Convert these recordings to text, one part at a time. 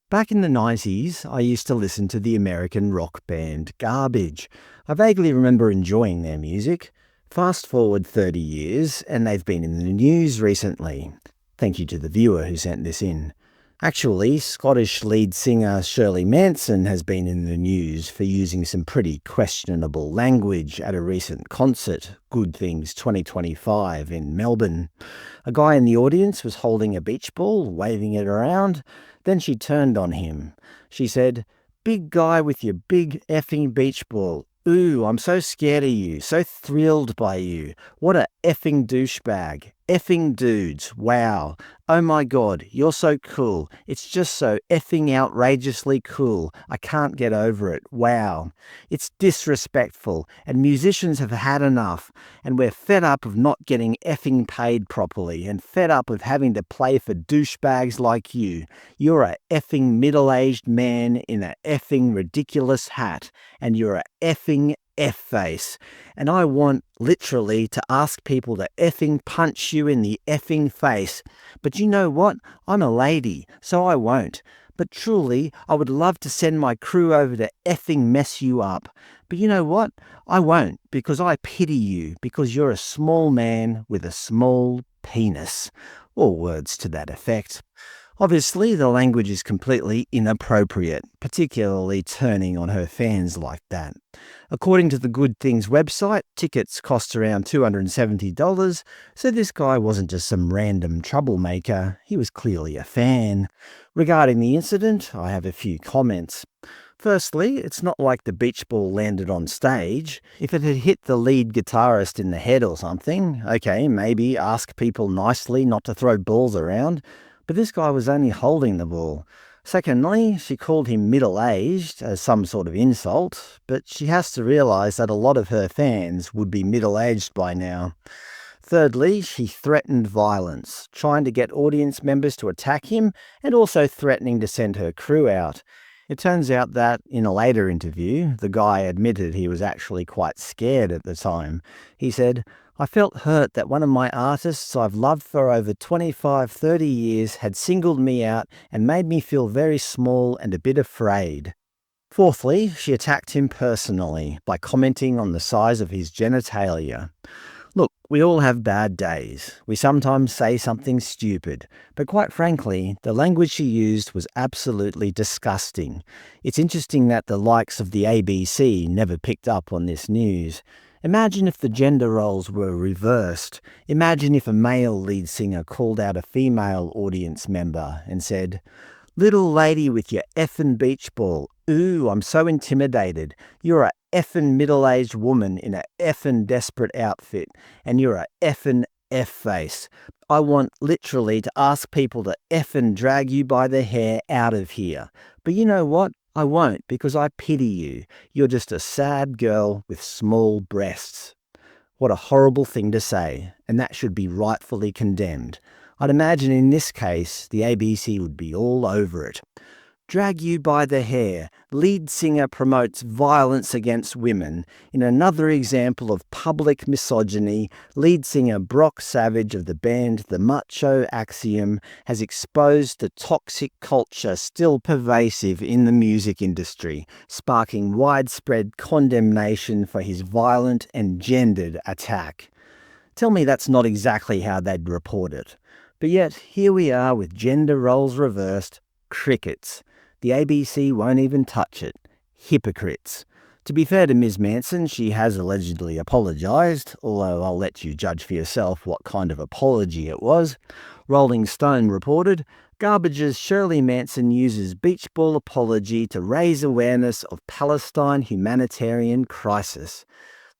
Back in the 90s, I used to listen to the American rock band Garbage. I vaguely remember enjoying their music. Fast forward 30 years, and they've been in the news recently. Thank you to the viewer who sent this in. Actually, Scottish lead singer Shirley Manson has been in the news for using some pretty questionable language at a recent concert, Good Things 2025 in Melbourne. A guy in the audience was holding a beach ball, waving it around. Then she turned on him. She said, "Big guy with your big effing beach ball. Ooh, I'm so scared of you, so thrilled by you. What a effing douchebag. Effing dudes, wow. Oh my god, you're so cool. It's just so effing outrageously cool. I can't get over it. Wow. It's disrespectful, and musicians have had enough, and we're fed up of not getting effing paid properly, and fed up of having to play for douchebags like you. You're a effing middle-aged man in a effing ridiculous hat, and you're a effing F-face. And I want, literally, to ask people to effing punch you in the effing face. But you know what? I'm a lady, so I won't. But truly, I would love to send my crew over to effing mess you up. But you know what? I won't, because I pity you, because you're a small man with a small penis. Or words to that effect. Obviously, the language is completely inappropriate, particularly turning on her fans like that. According to the Good Things website, tickets cost around $270, so this guy wasn't just some random troublemaker, he was clearly a fan. Regarding the incident, I have a few comments. Firstly, it's not like the beach ball landed on stage. If it had hit the lead guitarist in the head or something, okay, maybe ask people nicely not to throw balls around. But this guy was only holding the ball. Secondly, she called him middle-aged as some sort of insult, but she has to realise that a lot of her fans would be middle-aged by now. Thirdly, she threatened violence, trying to get audience members to attack him and also threatening to send her crew out. It turns out that, in a later interview, the guy admitted he was actually quite scared at the time. He said, "I felt hurt that one of my artists I've loved for over 25-30 years had singled me out and made me feel very small and a bit afraid." Fourthly, she attacked him personally by commenting on the size of his genitalia. Look, we all have bad days. We sometimes say something stupid. But quite frankly, the language she used was absolutely disgusting. It's interesting that the likes of the ABC never picked up on this news. Imagine if the gender roles were reversed. Imagine if a male lead singer called out a female audience member and said, "Little lady with your effin' beach ball. Ooh, I'm so intimidated. You're a effin' middle-aged woman in a effin' desperate outfit, and you're a effin' F-face. I want literally to ask people to effin' drag you by the hair out of here. But you know what? I won't, because I pity you. You're just a sad girl with small breasts." What a horrible thing to say, and that should be rightfully condemned. I'd imagine in this case, the ABC would be all over it. Drag you by the hair. Lead singer promotes violence against women. In another example of public misogyny, lead singer Brock Savage of the band The Macho Axiom has exposed the toxic culture still pervasive in the music industry, sparking widespread condemnation for his violent and gendered attack. Tell me that's not exactly how they'd report it. But yet, here we are with gender roles reversed. Crickets. The ABC won't even touch it. Hypocrites. To be fair to Ms. Manson, she has allegedly apologised, although I'll let you judge for yourself what kind of apology it was. Rolling Stone reported, Garbage's Shirley Manson uses beach ball apology to raise awareness of Palestine humanitarian crisis.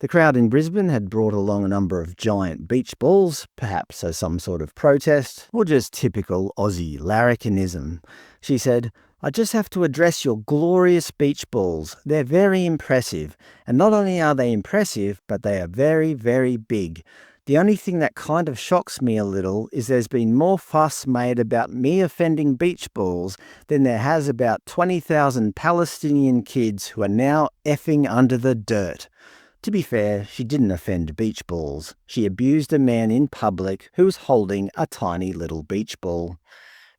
The crowd in Brisbane had brought along a number of giant beach balls, perhaps as some sort of protest, or just typical Aussie larrikinism. She said, "I just have to address your glorious beach balls. They're very impressive. And not only are they impressive, but they are very, very big. The only thing that kind of shocks me a little is there's been more fuss made about me offending beach balls than there has about 20,000 Palestinian kids who are now effing under the dirt." To be fair, she didn't offend beach balls. She abused a man in public who was holding a tiny little beach ball.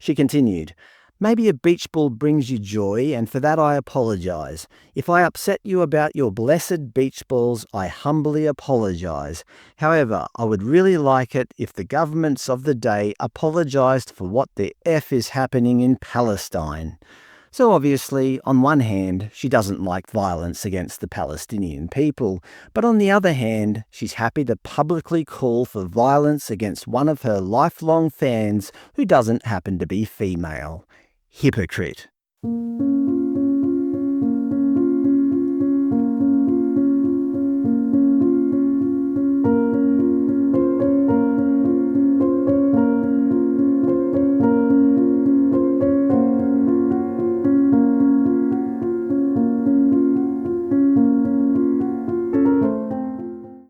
She continued, Maybe a beach ball brings you joy, and for that I apologise. If I upset you about your blessed beach balls, I humbly apologise. However, I would really like it if the governments of the day apologised for what the F is happening in Palestine. So obviously, on one hand, she doesn't like violence against the Palestinian people, but on the other hand, she's happy to publicly call for violence against one of her lifelong fans who doesn't happen to be female. Hypocrite.